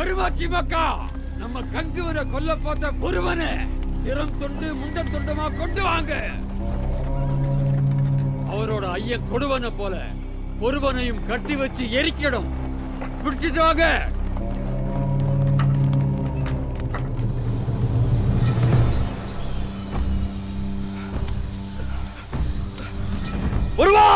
பெருமாச்சி மக்கா, நம்ம கங்குவனை கொல்ல பார்த்த பொறுவனை சிரம் தொண்டு முண்ட தொண்டமா கொண்டு வாங்க. அவரோட ஐய கொடுவனை போல பொறுவனையும் கட்டி வச்சு எரிக்கணும். பிடிச்சிட்டு வாங்க. பொறுவா,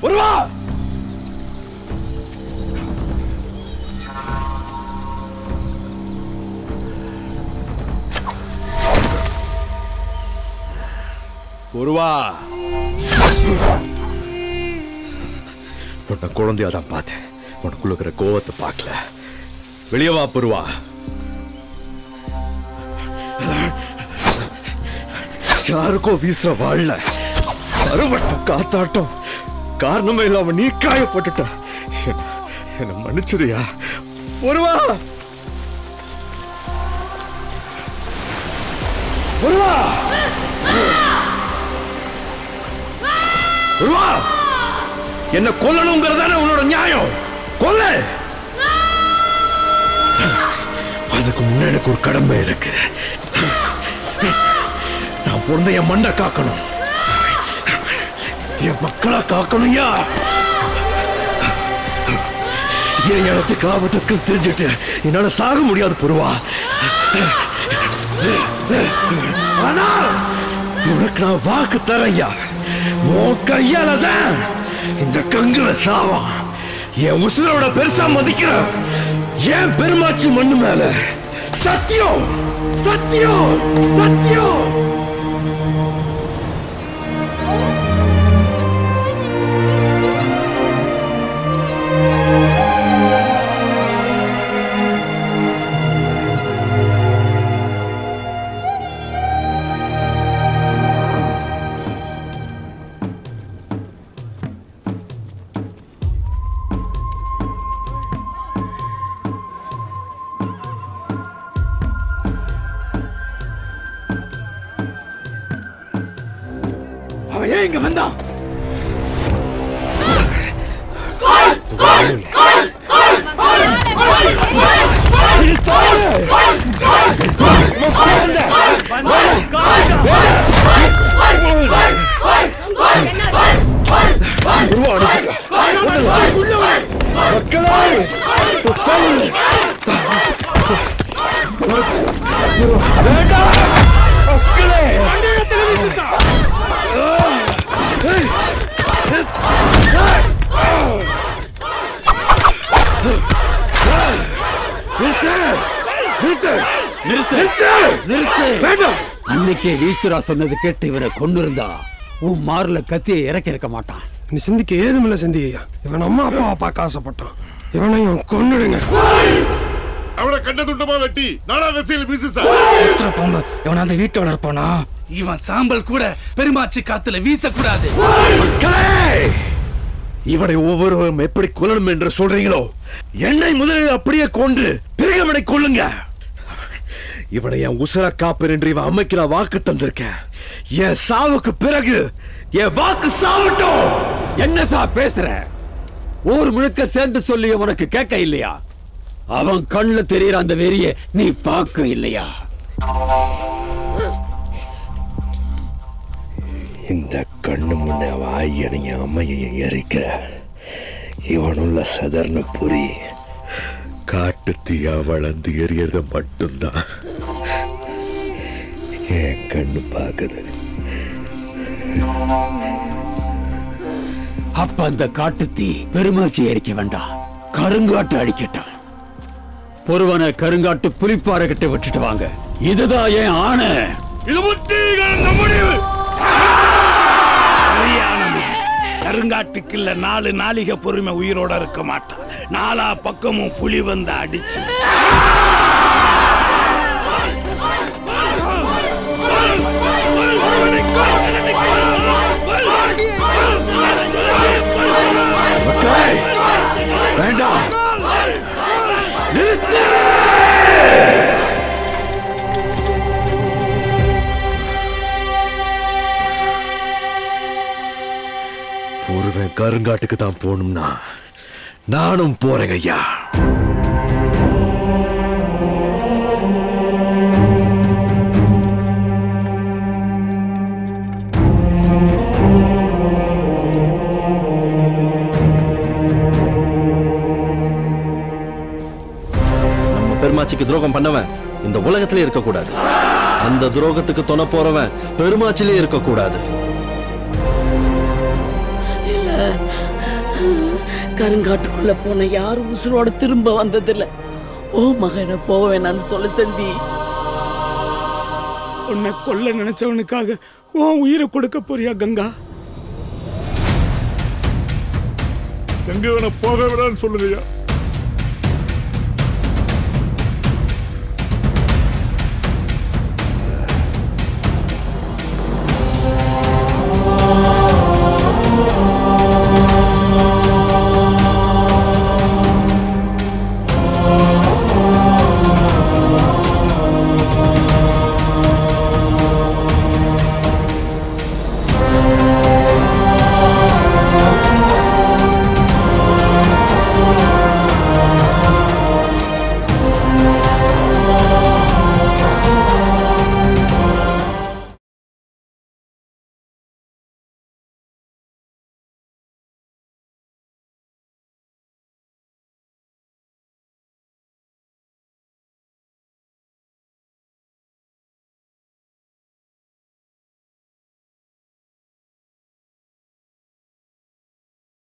பொறுவா, பொறுவா. உன்னை குழந்தையாதான் பார்த்தேன், உனக்குள்ள இருக்கிற கோவத்தை பார்க்கல. வெளியே வா பொறுவா. யாருக்கோ வீசுற வாழல அறுவட்டம் காத்தாட்டம் காரணமே இல்லாம நீ காயப்பட்டுட்ட. என்ன மன்னிச்சுடியா பொறுவா. பொறுவா, பொறுவா, என்ன கொல்லணுங்கிறதான உன்னோட நியாயம். கொல்ல. அதுக்கு முன்ன எனக்கு ஒரு கடமை இருக்கு. நான் பொண்ணை என் மண்ணை காக்கணும், என் மக்களை காக்கணும்யா. என் இடத்துக்கு ஆபத்துக்கு தெரிஞ்சுட்டு என்னால சாக முடியாது பொறுவா. ஆனா உனக்கு நான் வாக்கு தரையா, உன் கையாலதான் இந்த கங்குல சாவான். என் உசுரோட பெருசா மதிக்கிற ஏன் பெருமாச்சி மண்ணு மேல சத்தியம் சத்தியம் சத்தியம். இங்க வந்தான். அன்னைக்கே ஈஸ்வரா சொன்னது கேட்டு இவரை கொண்டு இருந்தா உன் மார்ல கத்தியை இறக்கி இருக்க மாட்டான். நீ சிந்திக்க ஏதுமில்ல சிந்தியா. இவன் அம்மா அப்பாவை பார்க்க ஆசைப்பட்டான். இவனையும் கொன்னுடுங்க. அவனை கண்ட துண்டமா வெட்டி நாடா வெசையில் வீசு சார். இவன் அந்த வீட்டோட இருப்பானா? இவன் சாம்பல் கூட பெருமாச்சி காத்துல வீசக்கூடாது. இவனை ஒவ்வொருவரும் எப்படி கொல்லணும் என்று சொல்றீங்களோ என்னை முதலில் அப்படியே கொன்று பிறகு இவனை கொல்லுங்க. இவனை என் உசர காப்பர் என்று இவன் அம்மைக்கு நான் வாக்கு தந்திருக்கேன். என் சாவுக்கு பிறகு என் வாக்கு சாவட்டும். என்ன சா பேசுற? ஊர் முழுக்க சேர்ந்து சொல்லி உனக்கு கேட்க இல்லையா? அவன் கண்ணுல தெரியற அந்த வெறிய நீ பார்க்க இல்லையா? இந்த கண்ணு முன்ன வாயனையும் அம்மையையும் எரிக்கிற இவனுள்ள சதர்ன புரி காட்டு தீயா வளர்ந்து எரியறது மட்டும்தான் என் கண்ணு பாக்குது. அப்ப அந்த காட்டு தீ பெருமாச்சி எரிக்க வேண்டாம், கருங்காட்டு அடிக்கட்டான். பொறுவனை கருங்காட்டு புலிப்பாறை கிட்ட விட்டுட்டு வாங்க. இதுதான் என் ஆணை. கருங்காட்டுக்குள்ள 4 நாளிகை பொறுமை உயிரோட இருக்க மாட்டான். 4 பக்கமும் புலி வந்து அடிச்சு வேண்டாம், நிறுத்து. அவன் கருங்காட்டுக்கு தான் போகணும்னா நானும் போறேங்க ஐயா. பெருமாச்சிக்கு துரோகம் பண்ணவன் இந்த உலகத்திலே இருக்கக்கூடாது. அந்த துரோகத்துக்கு துணை போறவன் பெருமாச்சிலே இருக்கக்கூடாது. இல்ல, கருங்காட்டுக்குள்ள போன யாரும் உசுரோட திரும்ப வந்ததில்ல. ஓ மகனை போவேனான்னு சொல்ல சந்தி. உன்னை கொல்ல நினைச்சவனுக்காக உன் உயிரை கொடுக்க போறியா கங்கா? கங்கவனை போக விடான்னு சொல்லுங்கய்யா.